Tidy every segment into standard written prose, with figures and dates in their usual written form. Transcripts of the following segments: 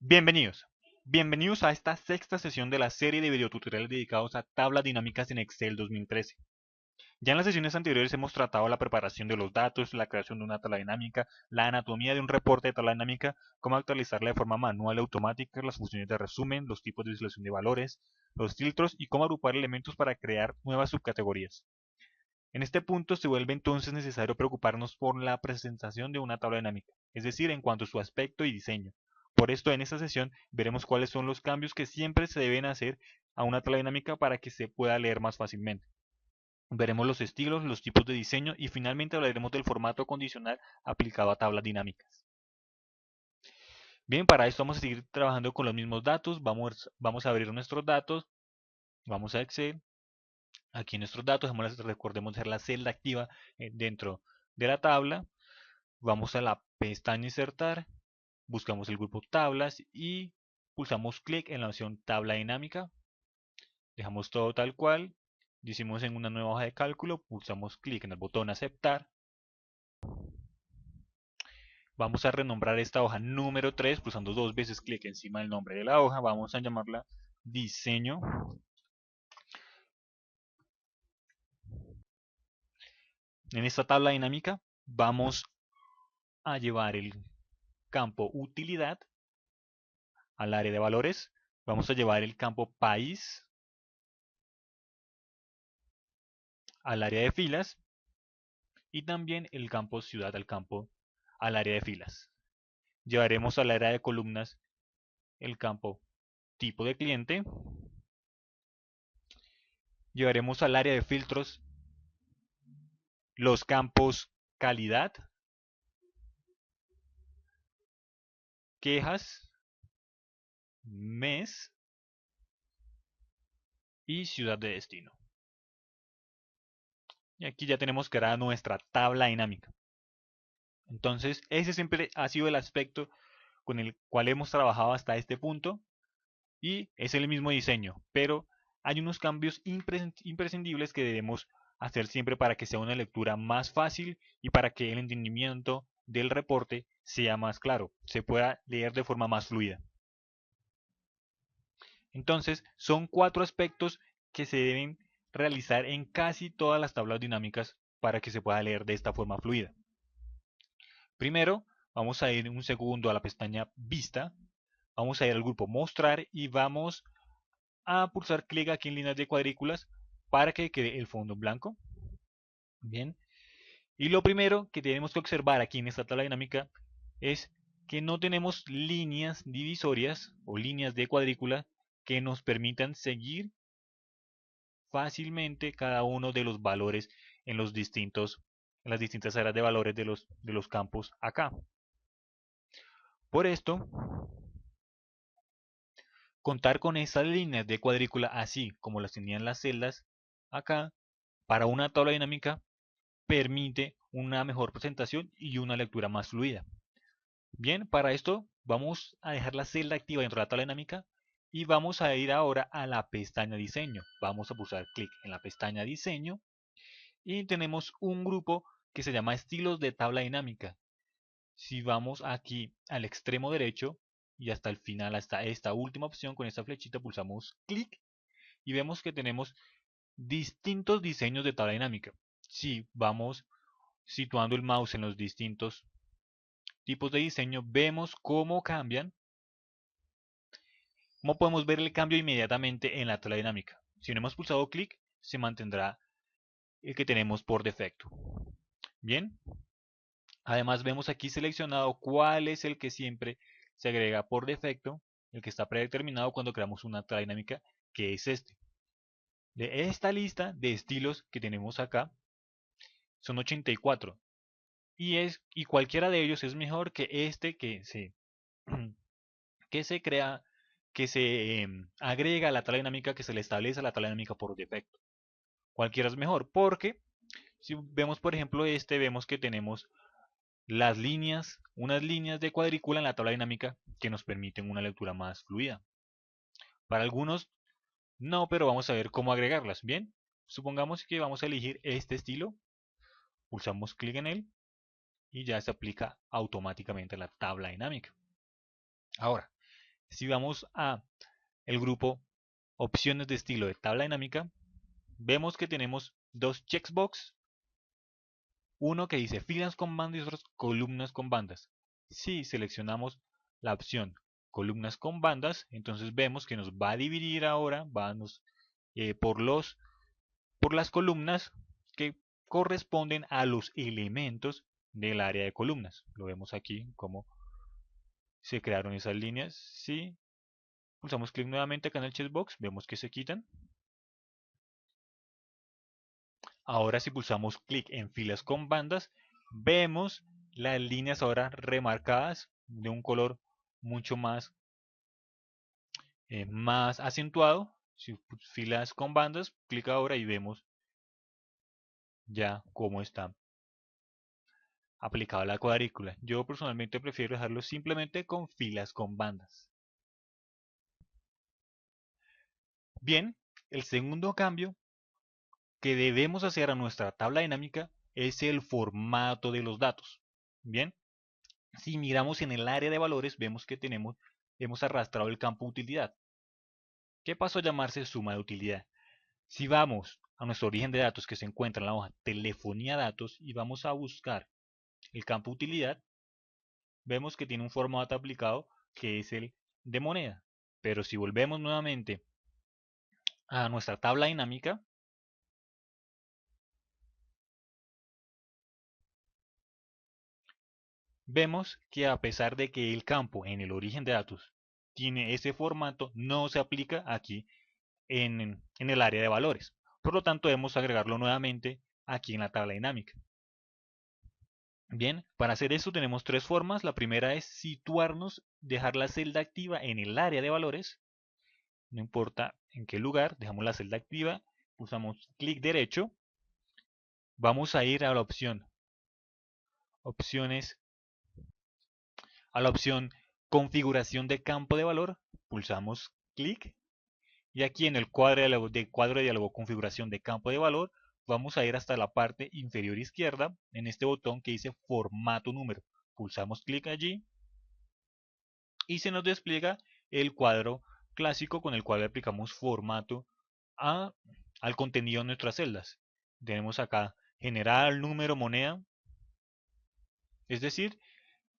Bienvenidos. Bienvenidos a esta sexta sesión de la serie de videotutoriales dedicados a tablas dinámicas en Excel 2013. Ya en las sesiones anteriores hemos tratado la preparación de los datos, la creación de una tabla dinámica, la anatomía de un reporte de tabla dinámica, cómo actualizarla de forma manual y automática, las funciones de resumen, los tipos de visualización de valores, los filtros y cómo agrupar elementos para crear nuevas subcategorías. En este punto se vuelve entonces necesario preocuparnos por la presentación de una tabla dinámica, es decir, en cuanto a su aspecto y diseño. Por esto, en esta sesión veremos cuáles son los cambios que siempre se deben hacer a una tabla dinámica para que se pueda leer más fácilmente. Veremos los estilos, los tipos de diseño y finalmente hablaremos del formato condicional aplicado a tablas dinámicas. Bien, para esto vamos a seguir trabajando con los mismos datos. Vamos a abrir nuestros datos. Vamos a Excel. Aquí en nuestros datos, recordemos dejar la celda activa dentro de la tabla. Vamos a la pestaña Insertar, buscamos el grupo Tablas y pulsamos clic en la opción Tabla dinámica. Dejamos todo tal cual. Decimos en una nueva hoja de cálculo, pulsamos clic en el botón Aceptar. Vamos a renombrar esta hoja número 3 pulsando dos veces clic encima del nombre de la hoja. Vamos a llamarla Diseño. En esta tabla dinámica vamos a llevar el campo Utilidad al área de valores. Vamos a llevar el campo País al área de filas y también el campo Ciudad al área de filas. Llevaremos al área de columnas el campo Tipo de cliente. Llevaremos al área de filtros los campos Calidad, Quejas, Mes y Ciudad de destino. Y aquí ya tenemos creada nuestra tabla dinámica. Entonces, ese siempre ha sido el aspecto con el cual hemos trabajado hasta este punto y es el mismo diseño, pero hay unos cambios imprescindibles que debemos hacer siempre para que sea una lectura más fácil y para que el entendimiento del reporte sea más claro, se pueda leer de forma más fluida. Entonces, son cuatro aspectos que se deben realizar en casi todas las tablas dinámicas para que se pueda leer de esta forma fluida. Primero, vamos a ir un segundo a la pestaña Vista, vamos a ir al grupo Mostrar y vamos a pulsar clic aquí en líneas de cuadrículas para que quede el fondo en blanco. Bien. Y lo primero que tenemos que observar aquí en esta tabla dinámica es que no tenemos líneas divisorias o líneas de cuadrícula que nos permitan seguir fácilmente cada uno de los valores en las distintas áreas de valores de los campos acá. Por esto, contar con estas líneas de cuadrícula así como las tenían las celdas acá para una tabla dinámica permite una mejor presentación y una lectura más fluida. Bien, para esto vamos a dejar la celda activa dentro de la tabla dinámica y vamos a ir ahora a la pestaña Diseño. Vamos a pulsar clic en la pestaña Diseño y tenemos un grupo que se llama Estilos de tabla dinámica. Si vamos aquí al extremo derecho y hasta el final, hasta esta última opción, con esta flechita pulsamos clic y vemos que tenemos distintos diseños de tabla dinámica. Si vamos situando el mouse en los distintos tipos de diseño, vemos cómo cambian. Cómo podemos ver el cambio inmediatamente en la tabla dinámica. Si no hemos pulsado clic, se mantendrá el que tenemos por defecto. Bien. Además vemos aquí seleccionado cuál es el que siempre se agrega por defecto, el que está predeterminado cuando creamos una tabla dinámica, que es este. De esta lista de estilos que tenemos acá, son 84. Y cualquiera de ellos es mejor que este que se crea, que se agrega a la tabla dinámica, que se le establece a la tabla dinámica por defecto. Cualquiera es mejor, porque si vemos por ejemplo este, vemos que tenemos unas líneas de cuadrícula en la tabla dinámica que nos permiten una lectura más fluida. Para algunos no, pero vamos a ver cómo agregarlas. Bien, supongamos que vamos a elegir este estilo, pulsamos clic en él y ya se aplica automáticamente a la tabla dinámica. Ahora, Si vamos a el grupo opciones de estilo de tabla dinámica, vemos que tenemos dos checkbox, uno que dice filas con bandas y otros columnas con bandas. Si seleccionamos la opción columnas con bandas, entonces vemos que nos va a dividir ahora por las columnas que corresponden a los elementos del área de columnas. Lo vemos aquí como se crearon esas líneas. Si pulsamos clic nuevamente acá en el checkbox, vemos que se quitan. Ahora si pulsamos clic en filas con bandas, vemos las líneas ahora remarcadas de un color mucho más acentuado. Si filas con bandas, clic ahora y vemos ya cómo está aplicada la cuadrícula. Yo personalmente prefiero dejarlo simplemente con filas con bandas. Bien, el segundo cambio que debemos hacer a nuestra tabla dinámica es el formato de los datos. Bien, si miramos en el área de valores, vemos que hemos arrastrado el campo utilidad. ¿Qué pasó a llamarse suma de utilidad? Si vamos a nuestro origen de datos que se encuentra en la hoja telefonía datos y vamos a buscar el campo utilidad, vemos que tiene un formato aplicado que es el de moneda. Pero si volvemos nuevamente a nuestra tabla dinámica, vemos que a pesar de que el campo en el origen de datos tiene ese formato, no se aplica aquí en el área de valores. Por lo tanto, debemos agregarlo nuevamente aquí en la tabla dinámica. Bien, para hacer esto tenemos tres formas. La primera es situarnos, dejar la celda activa en el área de valores. No importa en qué lugar, dejamos la celda activa, pulsamos clic derecho. Vamos a ir a la opciones, a la opción configuración de campo de valor. Pulsamos clic. Y aquí en el cuadro de diálogo configuración de campo de valor, vamos a ir hasta la parte inferior izquierda, en este botón que dice formato número. Pulsamos clic allí y se nos despliega el cuadro clásico con el cual aplicamos formato al contenido de nuestras celdas. Tenemos acá general, número, moneda, es decir,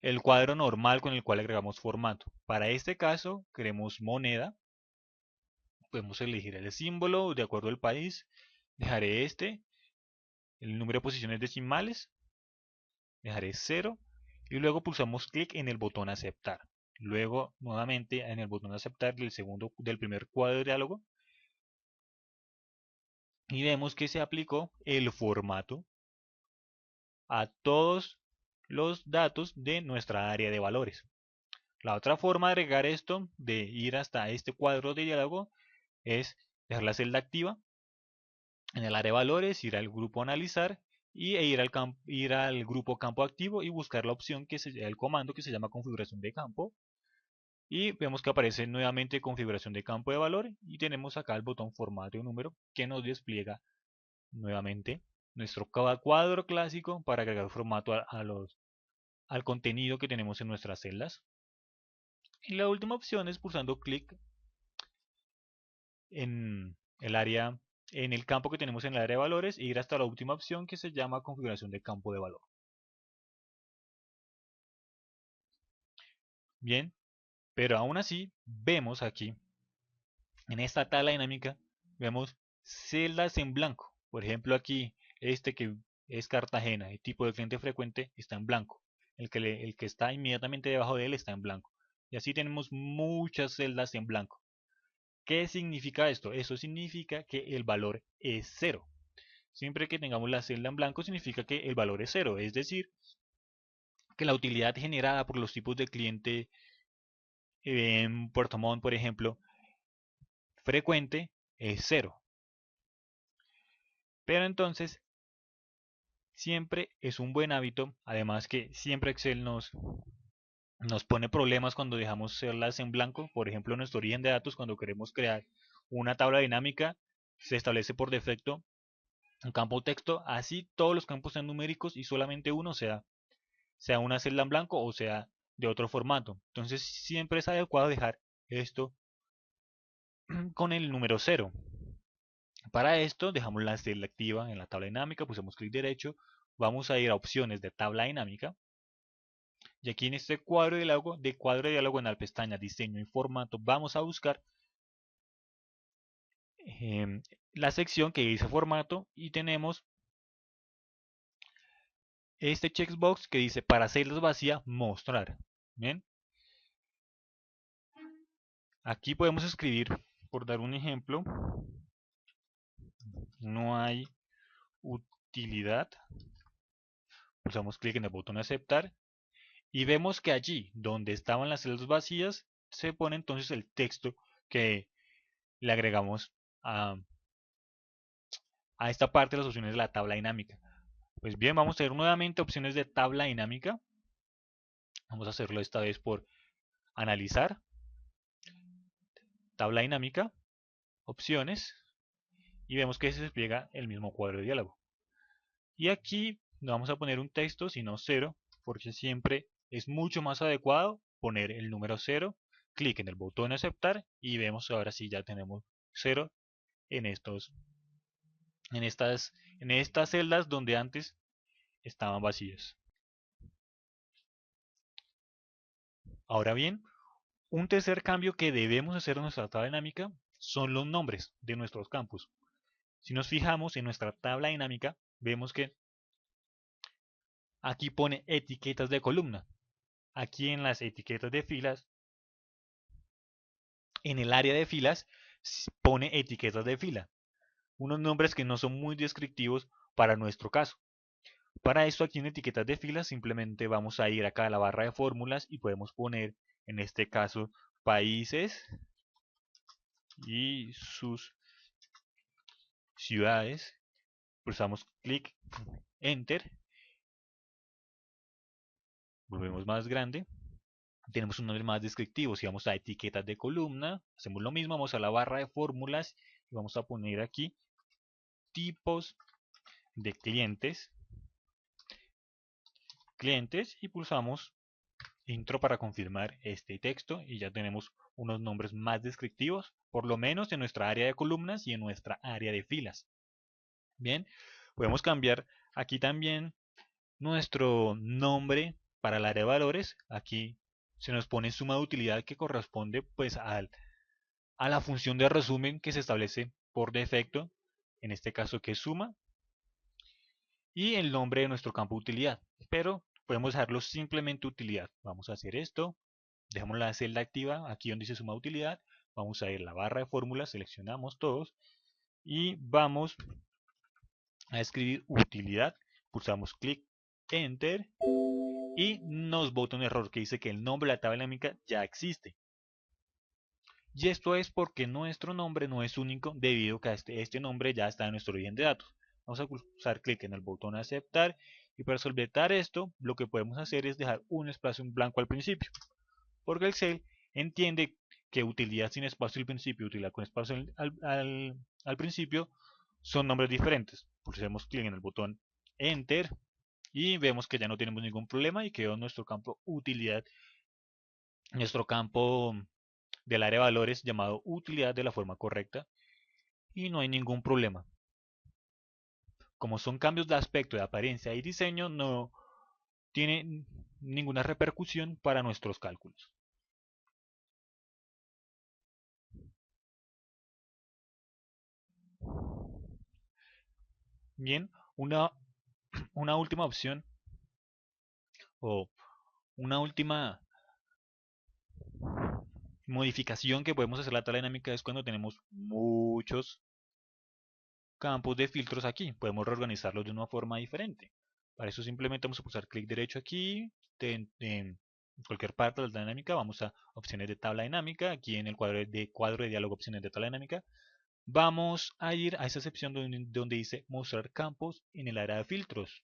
el cuadro normal con el cual agregamos formato. Para este caso queremos moneda. Podemos elegir el símbolo de acuerdo al país. Dejaré el número de posiciones decimales. Dejaré 0 y luego pulsamos clic en el botón aceptar. Luego nuevamente en el botón aceptar del primer cuadro de diálogo y vemos que se aplicó el formato a todos los datos de nuestra área de valores. La otra forma de agregar esto, de ir hasta este cuadro de diálogo, es dejar la celda activa en el área de valores, ir al grupo analizar e ir al grupo campo activo y buscar la opción el comando que se llama configuración de campo. Y vemos que aparece nuevamente configuración de campo de valor y tenemos acá el botón formato de número que nos despliega nuevamente nuestro cuadro clásico para agregar formato al contenido que tenemos en nuestras celdas. Y la última opción es pulsando clic en en el campo que tenemos en el área de valores e ir hasta la última opción que se llama configuración de campo de valor. Bien, pero aún así vemos aquí en esta tabla dinámica vemos celdas en blanco. Por ejemplo aquí este que es Cartagena, el tipo de cliente frecuente está en blanco. El que está inmediatamente debajo de él está en blanco. Y así tenemos muchas celdas en blanco. ¿Qué significa esto? Eso significa que el valor es 0. Siempre que tengamos la celda en blanco significa que el valor es 0. Es decir, que la utilidad generada por los tipos de cliente en Puerto Montt, por ejemplo, frecuente es 0. Pero entonces, siempre es un buen hábito, además que siempre Excel nos pone problemas cuando dejamos celdas en blanco. Por ejemplo, en nuestro origen de datos, cuando queremos crear una tabla dinámica, se establece por defecto un campo texto, así todos los campos sean numéricos y solamente uno sea una celda en blanco o sea de otro formato. Entonces siempre es adecuado dejar esto con el número 0. Para esto dejamos la celda activa en la tabla dinámica, pulsamos clic derecho, vamos a ir a opciones de tabla dinámica y aquí en este cuadro de diálogo en la pestaña diseño y formato vamos a buscar la sección que dice formato y tenemos este checkbox que dice para celdas vacía mostrar. ¿Bien? Aquí podemos escribir, por dar un ejemplo, no hay utilidad. Pulsamos clic en el botón aceptar y vemos que allí donde estaban las celdas vacías se pone entonces el texto que le agregamos a, a esta parte de las opciones de la tabla dinámica. Pues bien, vamos a ver nuevamente opciones de tabla dinámica. Vamos a hacerlo esta vez por analizar, tabla dinámica, opciones y vemos que se despliega el mismo cuadro de diálogo. Y aquí no vamos a poner un texto sino 0 porque siempre es mucho más adecuado poner el número 0, clic en el botón aceptar y vemos ahora sí ya tenemos 0 en en estas celdas donde antes estaban vacías. Ahora bien, un tercer cambio que debemos hacer en nuestra tabla dinámica son los nombres de nuestros campos. Si nos fijamos en nuestra tabla dinámica, vemos que aquí pone etiquetas de columna. Aquí en las etiquetas de filas, en el área de filas, pone etiquetas de fila. Unos nombres que no son muy descriptivos para nuestro caso. Para esto aquí en etiquetas de filas simplemente vamos a ir acá a la barra de fórmulas y podemos poner en este caso países y sus ciudades. Pulsamos clic, enter, volvemos más grande. Tenemos un nombre más descriptivo. Si vamos a etiquetas de columna, hacemos lo mismo, vamos a la barra de fórmulas y vamos a poner aquí tipos de clientes y pulsamos intro para confirmar este texto y ya tenemos unos nombres más descriptivos, por lo menos en nuestra área de columnas y en nuestra área de filas. Bien, podemos cambiar aquí también nuestro nombre para el área de valores. Aquí se nos pone suma de utilidad que corresponde pues a la función de resumen que se establece por defecto, en este caso que es suma, y el nombre de nuestro campo de utilidad. Pero podemos dejarlo simplemente utilidad. Vamos a hacer esto. Dejamos la celda activa aquí donde dice suma utilidad. Vamos a ir a la barra de fórmulas, seleccionamos todos y vamos a escribir utilidad. Pulsamos clic, enter y nos bota un error que dice que el nombre de la tabla dinámica ya existe. Y esto es porque nuestro nombre no es único debido a que este nombre ya está en nuestro origen de datos. Vamos a pulsar clic en el botón aceptar y para solventar esto lo que podemos hacer es dejar un espacio en blanco al principio. Porque el Excel entiende que utilidad sin espacio al principio y utilidad con espacio al principio son nombres diferentes. Pulsemos clic en el botón enter y vemos que ya no tenemos ningún problema y quedó nuestro campo utilidad, nuestro campo del área de valores llamado utilidad de la forma correcta y no hay ningún problema. Como son cambios de aspecto, de apariencia y diseño, no tiene ninguna repercusión para nuestros cálculos. Bien, una última opción o una última modificación que podemos hacer a la tabla dinámica es cuando tenemos muchos campos de filtros aquí. Podemos reorganizarlos de una forma diferente. Para eso simplemente vamos a pulsar clic derecho aquí, en cualquier parte de la dinámica, vamos a opciones de tabla dinámica, aquí en el cuadro de diálogo opciones de tabla dinámica, vamos a ir a esa sección donde dice mostrar campos en el área de filtros.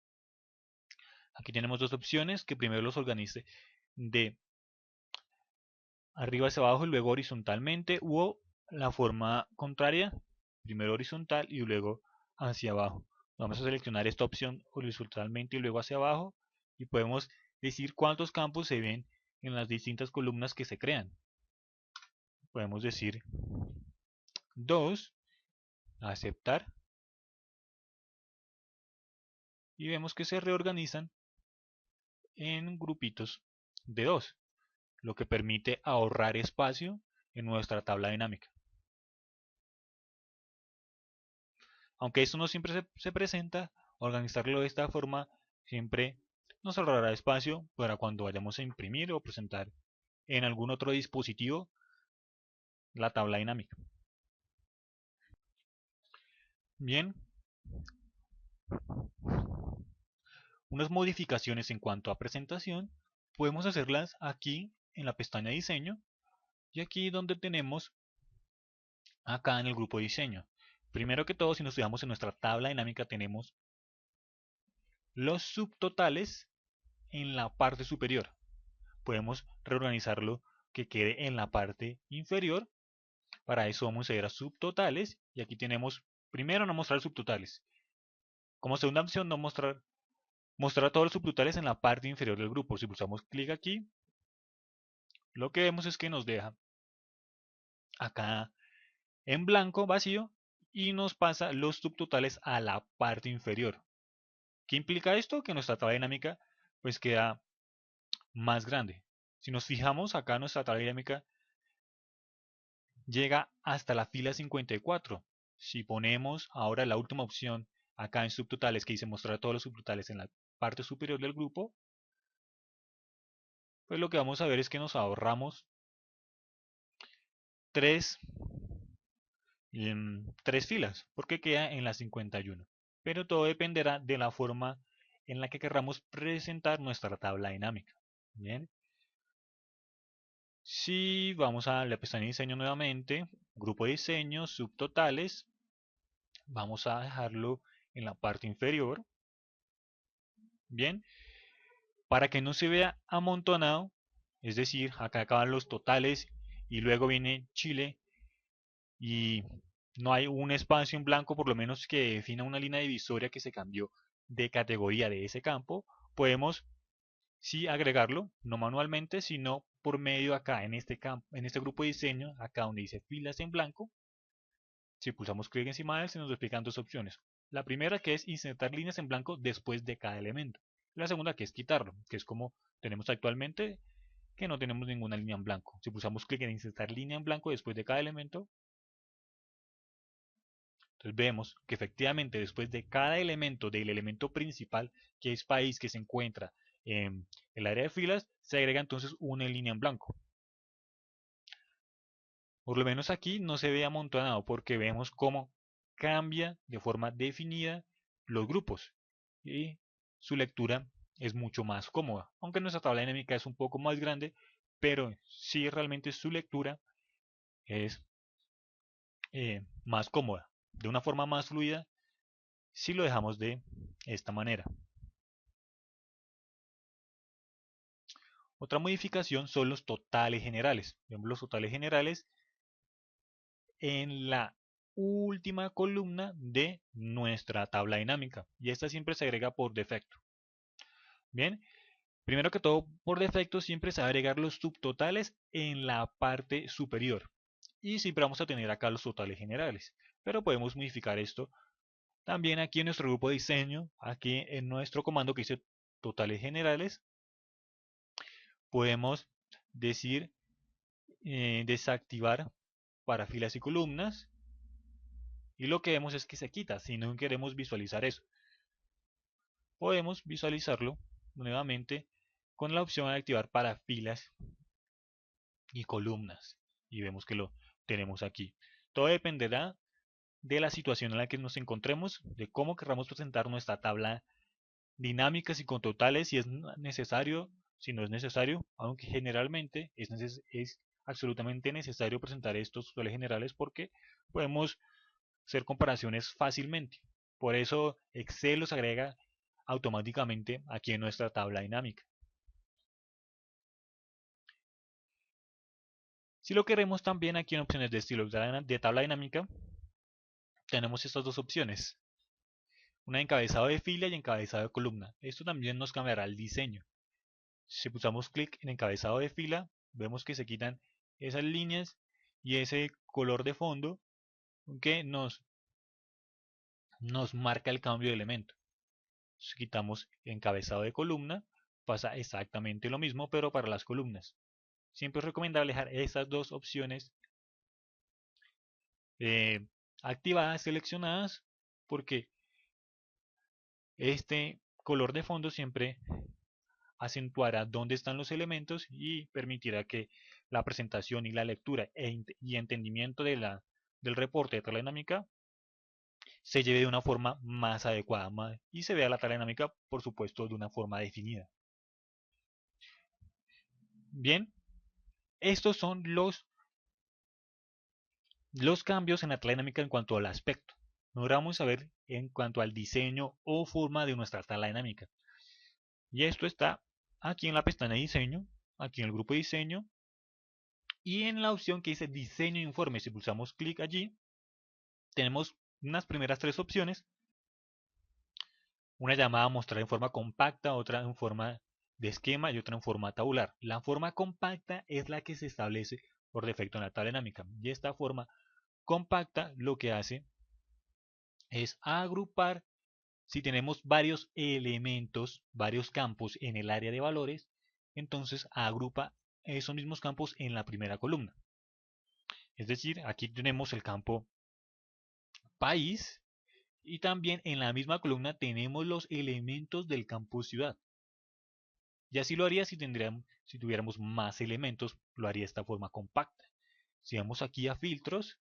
Aquí tenemos dos opciones, que primero los organice de arriba hacia abajo y luego horizontalmente, o la forma contraria, primero horizontal y luego hacia abajo. Vamos a seleccionar esta opción horizontalmente y luego hacia abajo y podemos decir cuántos campos se ven en las distintas columnas que se crean. podemos decir 2, aceptar, y vemos que se reorganizan en grupitos de 2, lo que permite ahorrar espacio en nuestra tabla dinámica. Aunque esto no siempre se presenta, organizarlo de esta forma siempre nos ahorrará espacio para cuando vayamos a imprimir o presentar en algún otro dispositivo la tabla dinámica. Bien, unas modificaciones en cuanto a presentación podemos hacerlas aquí en la pestaña diseño y aquí donde tenemos acá en el grupo diseño. Primero que todo, si nos fijamos en nuestra tabla dinámica, tenemos los subtotales en la parte superior. Podemos reorganizarlo que quede en la parte inferior. Para eso vamos a ir a subtotales y aquí tenemos primero no mostrar subtotales. Como segunda opción no mostrar todos los subtotales en la parte inferior del grupo. Si pulsamos clic aquí, lo que vemos es que nos deja acá en blanco vacío y nos pasa los subtotales a la parte inferior. ¿Qué implica esto? Que nuestra tabla dinámica pues queda más grande. Si nos fijamos acá nuestra tabla dinámica llega hasta la fila 54. Si ponemos ahora la última opción acá en subtotales que dice mostrar todos los subtotales en la parte superior del grupo, pues lo que vamos a ver es que nos ahorramos tres filas, porque queda en la 51. Pero todo dependerá de la forma en la que querramos presentar nuestra tabla dinámica. Bien. Si vamos a la pestaña de diseño nuevamente, grupo de diseño, subtotales, vamos a dejarlo en la parte inferior. Bien. Para que no se vea amontonado, es decir, acá acaban los totales y luego viene Chile y no hay un espacio en blanco por lo menos que defina una línea divisoria que se cambió de categoría de ese campo, podemos sí agregarlo, no manualmente, sino por medio acá en este campo, en este grupo de diseño, acá donde dice filas en blanco. Si pulsamos clic encima de él, se nos explican dos opciones. La primera que es insertar líneas en blanco después de cada elemento. La segunda que es quitarlo, que es como tenemos actualmente, que no tenemos ninguna línea en blanco. Si pulsamos clic en insertar línea en blanco después de cada elemento, entonces vemos que efectivamente después de cada elemento del elemento principal, que es país que se encuentra en el área de filas, se agrega entonces una línea en blanco. Por lo menos aquí no se ve amontonado porque vemos cómo cambia de forma definida los grupos y su lectura es mucho más cómoda. Aunque nuestra tabla dinámica es un poco más grande, pero sí realmente su lectura es más cómoda, de una forma más fluida si lo dejamos de esta manera. Otra modificación son los totales generales. Vemos los totales generales en la última columna de nuestra tabla dinámica y esta siempre se agrega por defecto. Bien, primero que todo, por defecto siempre se va a agregar los subtotales en la parte superior y siempre vamos a tener acá los totales generales, pero podemos modificar esto también aquí en nuestro grupo de diseño, aquí en nuestro comando que dice totales generales, podemos decir desactivar para filas y columnas y lo que vemos es que se quita si no queremos visualizar eso. Podemos visualizarlo nuevamente con la opción de activar para filas y columnas y vemos que lo tenemos aquí. Todo dependerá de la situación en la que nos encontremos, de cómo queramos presentar nuestra tabla dinámica, y con totales, si es necesario, si no es necesario, aunque generalmente es absolutamente necesario presentar estos totales generales porque podemos hacer comparaciones fácilmente. Por eso Excel los agrega automáticamente aquí en nuestra tabla dinámica. Si lo queremos también aquí en opciones de estilo de tabla dinámica, tenemos estas dos opciones. Una encabezado de fila y encabezado de columna. Esto también nos cambiará el diseño. Si pulsamos clic en encabezado de fila, vemos que se quitan esas líneas y ese color de fondo que nos marca el cambio de elemento. Si quitamos encabezado de columna, pasa exactamente lo mismo, pero para las columnas. Siempre es recomendable dejar estas dos opciones activadas, seleccionadas, porque este color de fondo siempre acentuará dónde están los elementos y permitirá que la presentación y la lectura y entendimiento del reporte de tabla dinámica se lleve de una forma más adecuada y se vea la tabla dinámica, por supuesto, de una forma definida. Bien, estos son los cambios en la tabla dinámica en cuanto al aspecto. Ahora vamos a ver en cuanto al diseño o forma de nuestra tabla dinámica. Y esto está aquí en la pestaña de diseño, aquí en el grupo de diseño, y en la opción que dice diseño informe. Si pulsamos clic allí, tenemos unas primeras tres opciones. Una llamada mostrar en forma compacta, otra en forma de esquema y otra en forma tabular. La forma compacta es la que se establece por defecto en la tabla dinámica. Y esta forma compacta lo que hace es agrupar, si tenemos varios elementos, varios campos en el área de valores, entonces agrupa esos mismos campos en la primera columna. Es decir, aquí tenemos el campo país y también en la misma columna tenemos los elementos del campo ciudad. Y así lo haría si tuviéramos más elementos, lo haría de esta forma compacta. Si vamos aquí a filtros,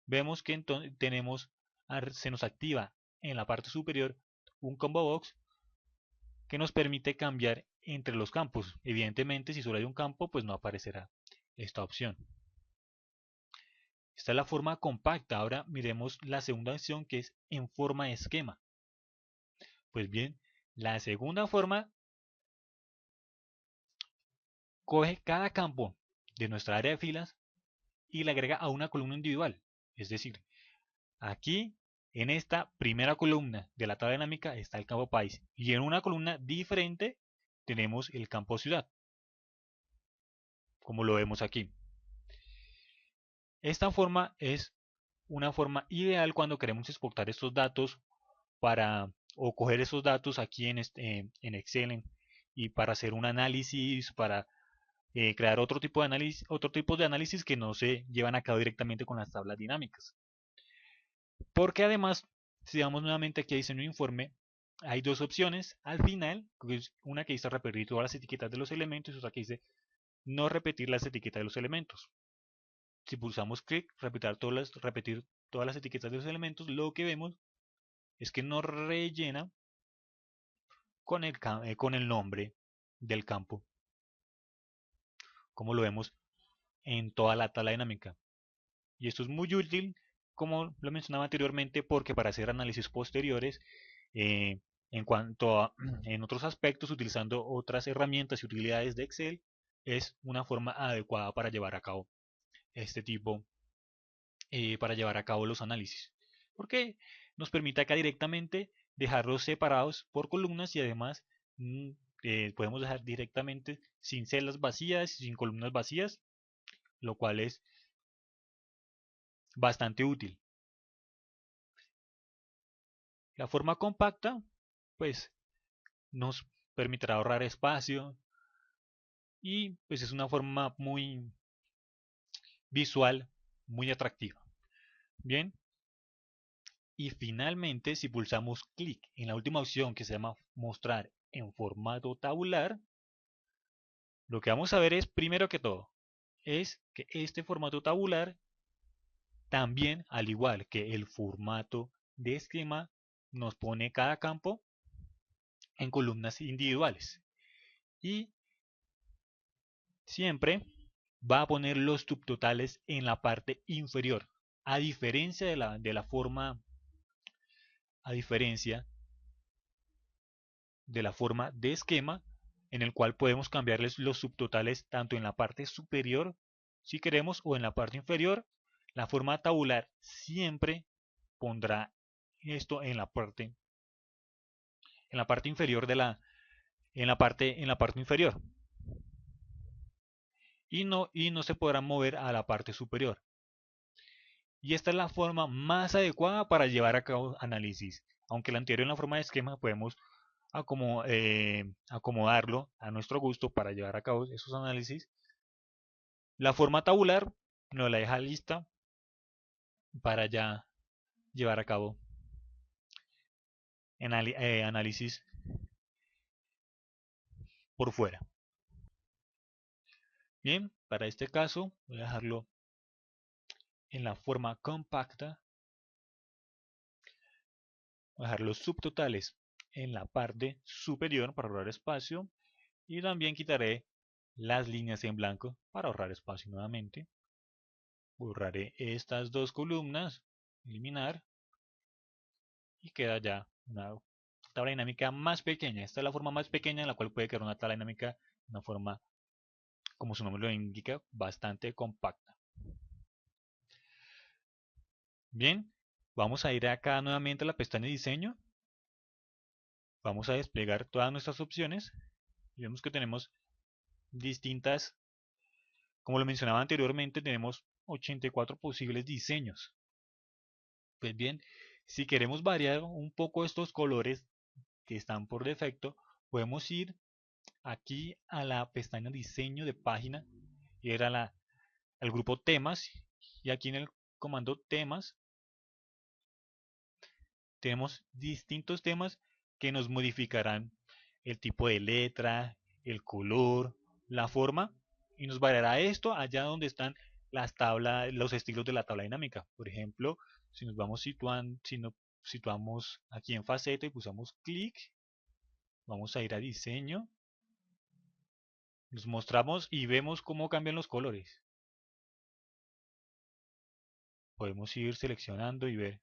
vemos que entonces se nos activa en la parte superior un combo box que nos permite cambiar entre los campos. Evidentemente, si solo hay un campo, pues no aparecerá esta opción. Esta es la forma compacta. Ahora miremos la segunda opción, que es en forma de esquema. Pues bien, la segunda forma coge cada campo de nuestra área de filas y le agrega a una columna individual. Es decir, aquí en esta primera columna de la tabla dinámica está el campo país y en una columna diferente tenemos el campo ciudad, como lo vemos aquí. Esta forma es una forma ideal cuando queremos exportar estos datos o coger esos datos aquí en Excel y para hacer un análisis, para crear otro tipo de análisis que no se llevan a cabo directamente con las tablas dinámicas. Porque además, si damos nuevamente aquí a diseño de informe, hay dos opciones al final, una que dice repetir todas las etiquetas de los elementos y otra que dice no repetir las etiquetas de los elementos. Si pulsamos clic, repetir todas las etiquetas de los elementos, lo que vemos es que nos rellena con el nombre del campo, como lo vemos en toda la tabla dinámica. Y esto es muy útil, como lo mencionaba anteriormente, porque para hacer análisis posteriores, en cuanto a en otros aspectos, utilizando otras herramientas y utilidades de Excel, es una forma adecuada para llevar a cabo este tipo, para llevar a cabo los análisis. Porque nos permite acá directamente dejarlos separados por columnas y además podemos dejar directamente sin celdas vacías, sin columnas vacías, lo cual es bastante útil. La forma compacta, pues, nos permitirá ahorrar espacio y pues es una forma muy visual, muy atractiva. Bien, y finalmente si pulsamos clic en la última opción que se llama mostrar en formato tabular, lo que vamos a ver es, primero que todo, es que este formato tabular también, al igual que el formato de esquema, nos pone cada campo en columnas individuales y siempre va a poner los subtotales en la parte inferior, a diferencia de la forma de esquema, en el cual podemos cambiarles los subtotales tanto en la parte superior, si queremos, o en la parte inferior. La forma tabular siempre pondrá esto en la parte inferior en la parte inferior y no se podrá mover a la parte superior. Y esta es la forma más adecuada para llevar a cabo análisis. Aunque la anterior en la forma de esquema podemos acomodarlo a nuestro gusto para llevar a cabo esos análisis. La forma tabular nos la deja lista para ya llevar a cabo análisis por fuera. Bien, para este caso voy a dejarlo en la forma compacta. Voy a dejar los subtotales en la parte superior para ahorrar espacio. Y también quitaré las líneas en blanco para ahorrar espacio nuevamente. Borraré estas dos columnas, eliminar, y queda ya una tabla dinámica más pequeña. Esta es la forma más pequeña en la cual puede quedar una tabla dinámica, una forma, como su nombre lo indica, bastante compacta. Bien, vamos a ir acá nuevamente a la pestaña diseño. Vamos a desplegar todas nuestras opciones y vemos que tenemos distintas, como lo mencionaba anteriormente, tenemos 84 posibles diseños. Pues bien, si queremos variar un poco estos colores que están por defecto, podemos ir aquí a la pestaña diseño de página, y ir al grupo temas, y aquí en el comando temas tenemos distintos temas que nos modificarán el tipo de letra, el color, la forma, y nos variará esto allá donde están las tablas, los estilos de la tabla dinámica. Por ejemplo, si nos vamos situando, si nos situamos aquí en faceta y pulsamos clic, vamos a ir a diseño, nos mostramos y vemos cómo cambian los colores. Podemos ir seleccionando y ver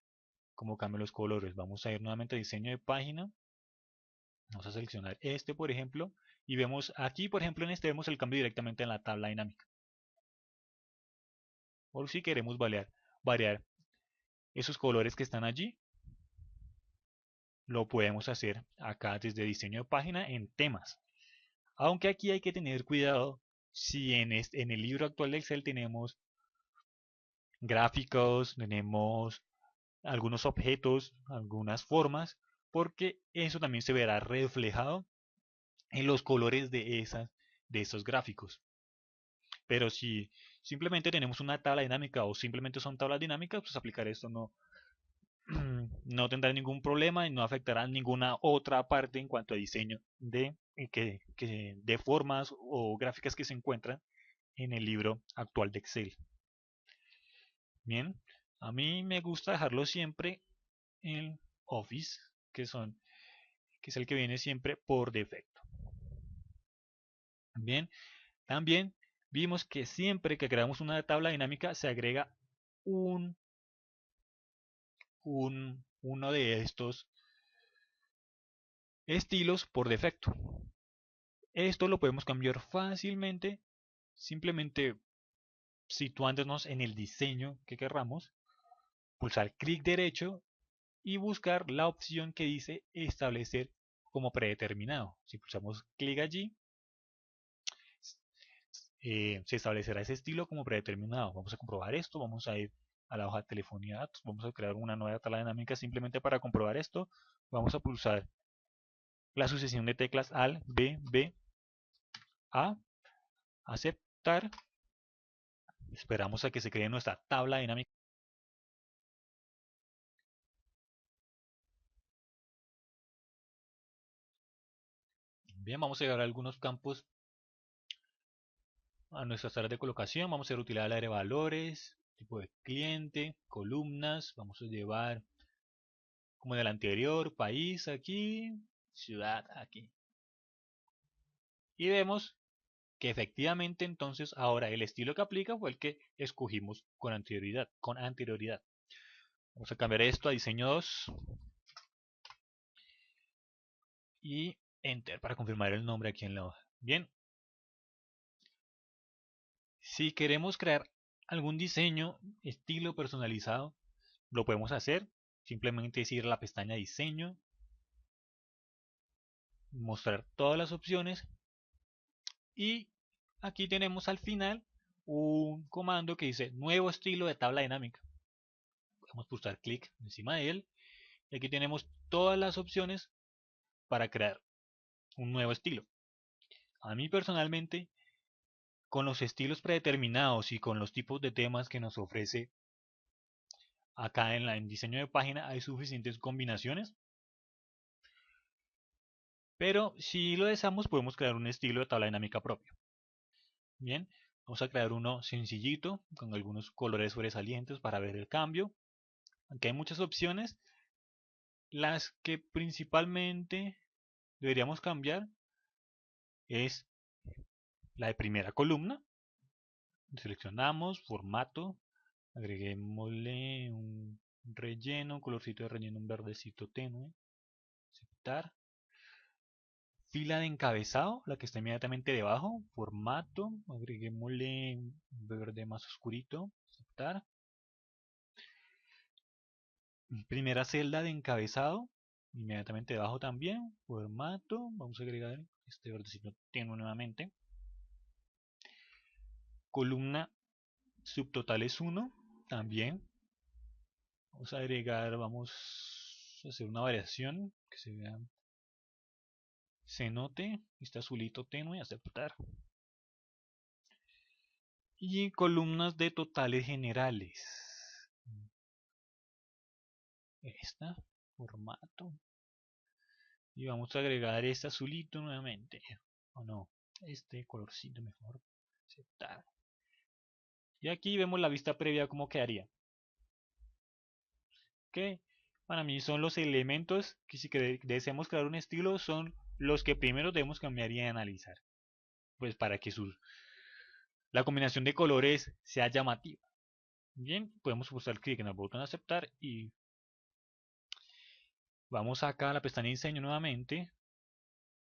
cómo cambian los colores. Vamos a ir nuevamente a diseño de página. Vamos a seleccionar este, por ejemplo, y vemos aquí, por ejemplo, en este vemos el cambio directamente en la tabla dinámica. O si queremos variar esos colores que están allí, lo podemos hacer acá desde diseño de página en temas. Aunque aquí hay que tener cuidado si en el libro actual de Excel tenemos gráficos, tenemos algunos objetos, algunas formas, porque eso también se verá reflejado en los colores de esos gráficos. Pero si simplemente tenemos una tabla dinámica o simplemente son tablas dinámicas, pues aplicar esto no tendrá ningún problema y no afectará ninguna otra parte en cuanto a diseño de formas o gráficas que se encuentran en el libro actual de Excel. Bien, a mí me gusta dejarlo siempre en Office, que es el que viene siempre por defecto. Bien, también vimos que siempre que creamos una tabla dinámica se agrega uno de estos estilos por defecto. Esto lo podemos cambiar fácilmente, simplemente situándonos en el diseño que querramos, pulsar clic derecho y buscar la opción que dice establecer como predeterminado. Si pulsamos clic allí, se establecerá ese estilo como predeterminado. Vamos a comprobar esto, vamos a ir a la hoja de telefonía de datos, vamos a crear una nueva tabla dinámica simplemente para comprobar esto. Vamos a pulsar la sucesión de teclas AL, B, B, A, aceptar. Esperamos a que se cree nuestra tabla dinámica. Bien, vamos a llevar algunos campos a nuestras áreas de colocación. Vamos a hacer utilidad del área de valores, tipo de cliente, columnas. Vamos a llevar, como en el anterior, país aquí, ciudad aquí. Y vemos que efectivamente entonces ahora el estilo que aplica fue el que escogimos con anterioridad. Vamos a cambiar esto a diseño 2 y enter para confirmar el nombre aquí en la hoja. Bien, si queremos crear algún diseño, estilo personalizado, lo podemos hacer. Simplemente es ir a la pestaña diseño, mostrar todas las opciones y aquí tenemos al final un comando que dice nuevo estilo de tabla dinámica. Vamos a pulsar clic encima de él y aquí tenemos todas las opciones para crear un nuevo estilo. A mí personalmente, con los estilos predeterminados y con los tipos de temas que nos ofrece acá en diseño de página, hay suficientes combinaciones. Pero si lo deseamos, podemos crear un estilo de tabla dinámica propio. Bien, vamos a crear uno sencillito, con algunos colores sobresalientes para ver el cambio. Aquí hay muchas opciones. Las que principalmente deberíamos cambiar es la de primera columna. Seleccionamos, formato, agreguémosle un relleno, un colorcito de relleno, un verdecito tenue, aceptar. Fila de encabezado, la que está inmediatamente debajo, formato, agreguémosle un verde más oscurito, aceptar. Primera celda de encabezado, inmediatamente debajo también, formato, vamos a agregar este verdecito tenue nuevamente. Columna subtotales 1, también. Vamos a agregar, vamos a hacer una variación que se vea, se note, este azulito tenue, aceptar. Y columnas de totales generales. Esta, formato. Y vamos a agregar este azulito nuevamente. O no, este colorcito mejor. Aceptar. Y aquí vemos la vista previa cómo quedaría. Que para mí son los elementos que si deseamos crear un estilo son los que primero debemos cambiar y analizar. Pues para que la combinación de colores sea llamativa. Bien, podemos pulsar clic en el botón aceptar y vamos acá a la pestaña de diseño nuevamente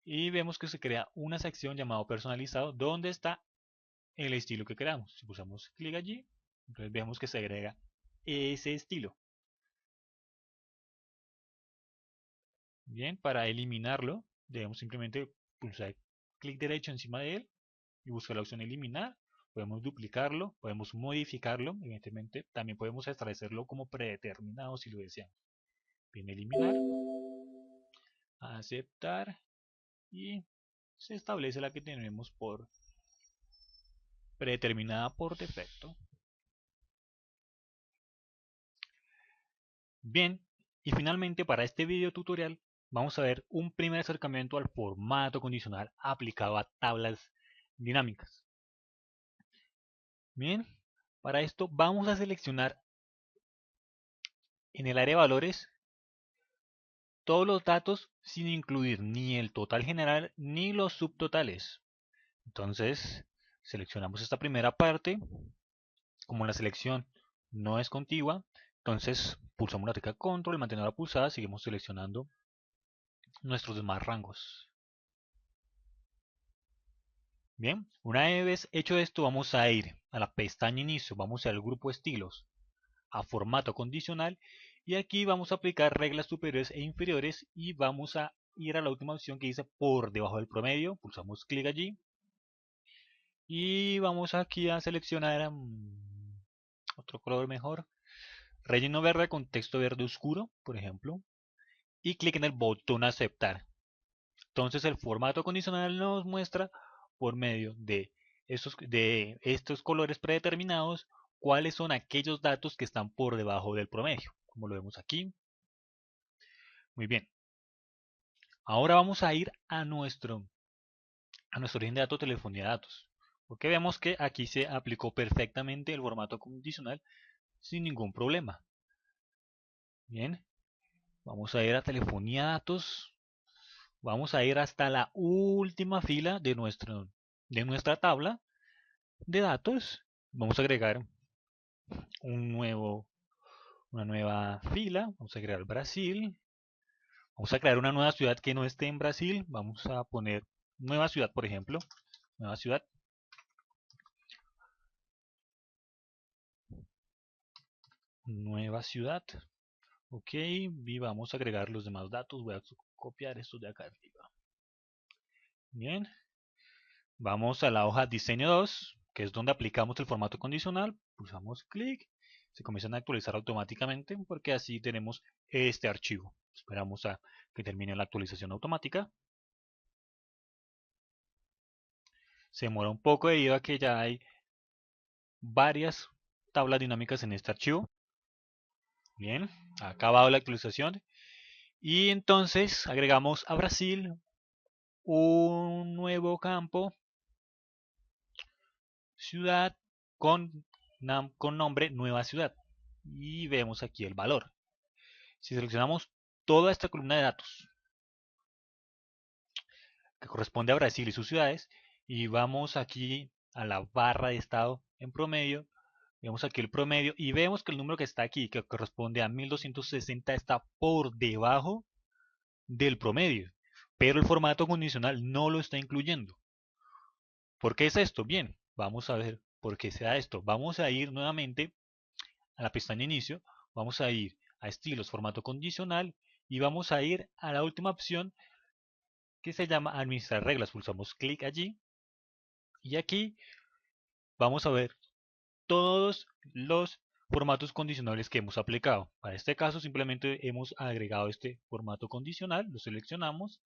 y vemos que se crea una sección llamada personalizado donde está el estilo que queramos. Si pulsamos clic allí, entonces vemos que se agrega ese estilo. Bien, para eliminarlo debemos simplemente pulsar clic derecho encima de él y buscar la opción eliminar. Podemos duplicarlo, podemos modificarlo, evidentemente también podemos establecerlo como predeterminado si lo deseamos. Bien, eliminar, aceptar y se establece la que tenemos por predeterminada por defecto. Bien, y finalmente para este video tutorial vamos a ver un primer acercamiento al formato condicional aplicado a tablas dinámicas. Bien, para esto vamos a seleccionar en el área de valores todos los datos sin incluir ni el total general ni los subtotales. Entonces seleccionamos esta primera parte. Como la selección no es contigua, entonces pulsamos la tecla control, mantenerla pulsada, seguimos seleccionando nuestros demás rangos. Bien, una vez hecho esto vamos a ir a la pestaña inicio, vamos al grupo estilos, a formato condicional y aquí vamos a aplicar reglas superiores e inferiores y vamos a ir a la última opción que dice por debajo del promedio, pulsamos clic allí y vamos aquí a seleccionar otro color mejor, relleno verde con texto verde oscuro, por ejemplo, y clic en el botón aceptar. Entonces el formato condicional nos muestra por medio de estos colores predeterminados cuáles son aquellos datos que están por debajo del promedio, como lo vemos aquí. Muy bien. Ahora vamos a ir a nuestro origen de datos, telefonía de datos. Porque vemos que aquí se aplicó perfectamente el formato condicional sin ningún problema. Bien, vamos a ir a telefonía de datos. Vamos a ir hasta la última fila de nuestra tabla de datos. Vamos a agregar una nueva fila. Vamos a agregar Brasil. Vamos a crear una nueva ciudad que no esté en Brasil. Vamos a poner nueva ciudad, por ejemplo. Nueva ciudad. Nueva ciudad. Ok, y vamos a agregar los demás datos. Voy a copiar estos de acá arriba. Bien. Vamos a la hoja diseño 2, que es donde aplicamos el formato condicional. Pulsamos clic se comienzan a actualizar automáticamente porque así tenemos este archivo. Esperamos a que termine la actualización automática. Se demora un poco debido a que ya hay varias tablas dinámicas en este archivo. Bien, ha acabado la actualización. Y entonces agregamos a Brasil un nuevo campo, ciudad, con nombre nueva ciudad. Y vemos aquí el valor. Si seleccionamos toda esta columna de datos que corresponde a Brasil y sus ciudades, y vamos aquí a la barra de estado en promedio, vemos aquí el promedio y vemos que el número que está aquí, que corresponde a 1260, está por debajo del promedio, pero el formato condicional no lo está incluyendo. ¿Por qué es esto? Bien, vamos a ver por qué se da esto. Vamos a ir nuevamente a la pestaña inicio, vamos a ir a estilos, formato condicional y vamos a ir a la última opción que se llama administrar reglas. Pulsamos clic allí y aquí vamos a ver todos los formatos condicionales que hemos aplicado. Para este caso simplemente hemos agregado este formato condicional, lo seleccionamos,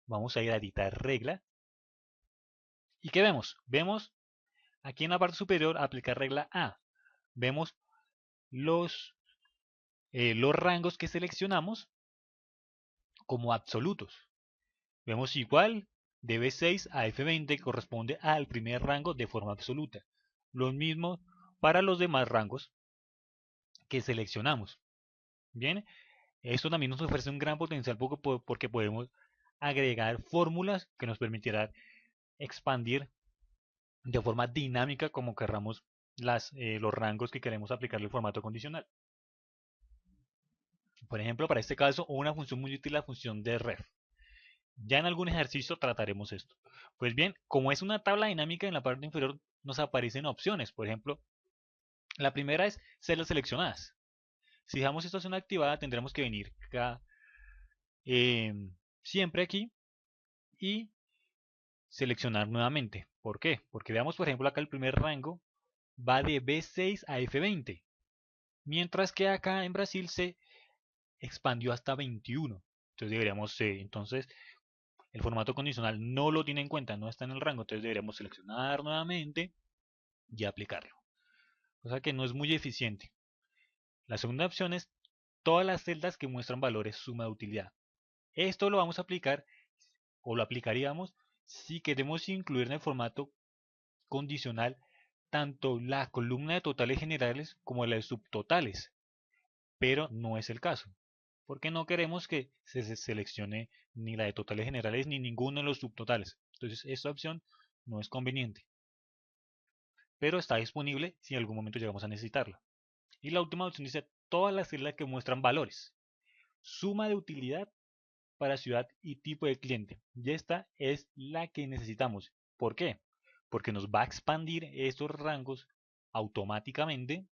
vamos a ir a editar regla. ¿Y qué vemos? Vemos aquí en la parte superior aplicar regla A. Vemos los rangos que seleccionamos como absolutos. Vemos igual de B6 a F20 que corresponde al primer rango de forma absoluta. Lo mismo para los demás rangos que seleccionamos. Bien, esto también nos ofrece un gran potencial porque podemos agregar fórmulas que nos permitirán expandir de forma dinámica como querramos los rangos que queremos aplicarle el formato condicional. Por ejemplo, para este caso, una función muy útil es la función de ref. Ya en algún ejercicio trataremos esto. Pues bien, como es una tabla dinámica, en la parte inferior nos aparecen opciones. Por ejemplo, la primera es celdas seleccionadas. Si dejamos esta opción activada, tendremos que venir acá, siempre aquí y seleccionar nuevamente. ¿Por qué? Porque veamos, por ejemplo, acá el primer rango va de B6 a F20, mientras que acá en Brasil se expandió hasta 21. Entonces deberíamos, entonces el formato condicional no lo tiene en cuenta, no está en el rango, entonces deberíamos seleccionar nuevamente y aplicarlo. O sea que no es muy eficiente. La segunda opción es todas las celdas que muestran valores suma de utilidad. Esto lo vamos a aplicar o lo aplicaríamos si queremos incluir en el formato condicional tanto la columna de totales generales como la de subtotales, pero no es el caso, porque no queremos que se seleccione ni la de totales generales ni ninguno de los subtotales. Entonces esta opción no es conveniente, pero está disponible si en algún momento llegamos a necesitarla. Y la última opción dice todas las celdas que muestran valores, suma de utilidad para ciudad y tipo de cliente. Y esta es la que necesitamos. ¿Por qué? Porque nos va a expandir estos rangos automáticamente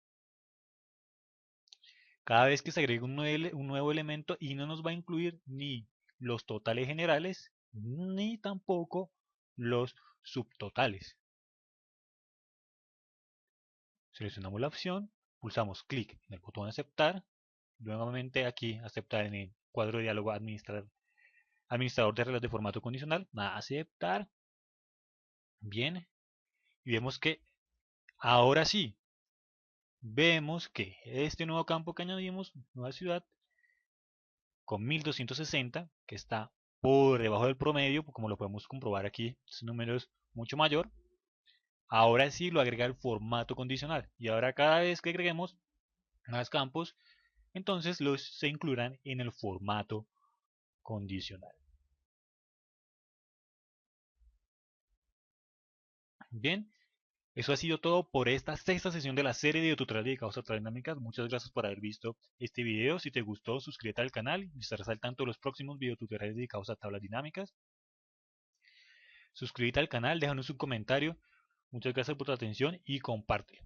cada vez que se agregue un nuevo elemento y no nos va a incluir ni los totales generales ni tampoco los subtotales. Seleccionamos la opción, pulsamos clic en el botón aceptar, nuevamente aquí aceptar en el cuadro de diálogo administrador de reglas de formato condicional, aceptar, bien, y vemos que ahora sí, vemos que este nuevo campo que añadimos, nueva ciudad, con 1260, que está por debajo del promedio, como lo podemos comprobar aquí, este número es mucho mayor. Ahora sí lo agrega el formato condicional. Y ahora cada vez que agreguemos más campos, entonces se incluirán en el formato condicional. Bien, eso ha sido todo por esta sexta sesión de la serie de tutoriales dedicados a tablas dinámicas. Muchas gracias por haber visto este video. Si te gustó, suscríbete al canal y estarás al tanto de los próximos videotutoriales dedicados a tablas dinámicas. Suscríbete al canal, déjanos un comentario. Muchas gracias por tu atención y compártelo.